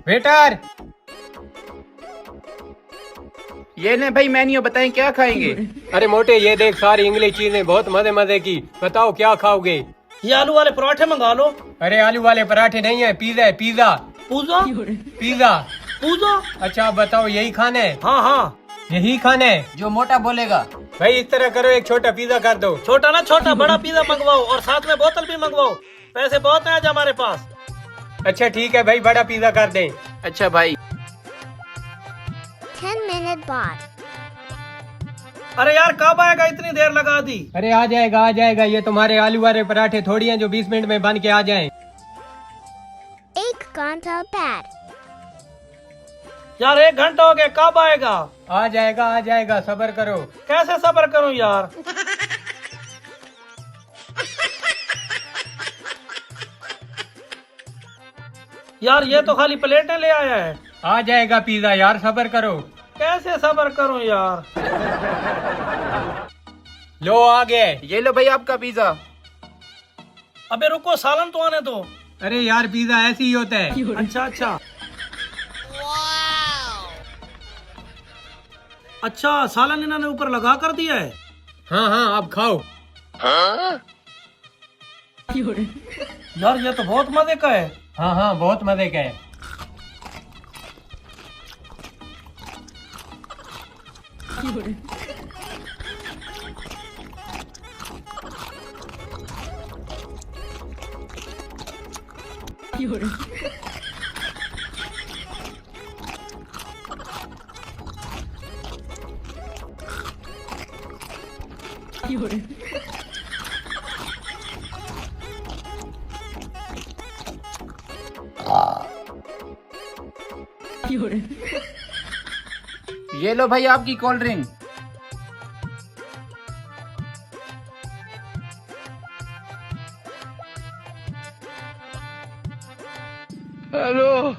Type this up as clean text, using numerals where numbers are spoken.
Waiter, ये ले भाई मेन्यू, बताएं क्या खाएंगे। अरे मोटे ये देख सारी इंग्लिश चीजें बहुत मजे मजे की, बताओ क्या खाओगे। ये आलू वाले पराठे मंगा लो। अरे आलू वाले पराठे नहीं है, पिज्जा है, पिज्जा पूजा पिज्जा। पूजा। अच्छा आप बताओ यही खाना है? हाँ हाँ, यही खाना है? जो मोटा बोलेगा। भाई इस तरह करो, एक छोटा पिज्जा कर दो। छोटा ना छोटा, बड़ा पिज्जा मंगवाओ और साथ में बोतल भी मंगवाओ। पैसे बहुत हैं आज हमारे पास। अच्छा ठीक है भाई, बड़ा पिज्जा कर दें। अच्छा भाई। 10 minute बाद। अरे यार कब आएगा, इतनी देर लगा दी। अरे आ जाएगा आ जाएगा, ये तुम्हारे आलू वाले पराठे थोड़ी हैं जो 20 मिनट में बन के आ जाएं। 1 घंटा बाद। यार 1 घंटा हो गया, कब आएगा। आ जाएगा, सब्र करो। कैसे सब्र करूं यार। यार ये तो खाली प्लेटें ले आया है। आ जाएगा पिज्जा यार, सब्र करो। कैसे सब्र करूं यार। लो आ गए। ये लो भाई आपका पिज्जा। अबे रुको, सालन तो आने दो। अरे यार पिज्जा ऐसे ही होता है। अच्छा अच्छा अच्छा, सालन इन्होंने ऊपर लगा कर दिया है। हाँ हाँ अब खाओ। यार ये तो बहुत मजे का है। हाँ हाँ बहुत मजे का है। ये लो भाई आपकी कोल्ड ड्रिंक। हेलो।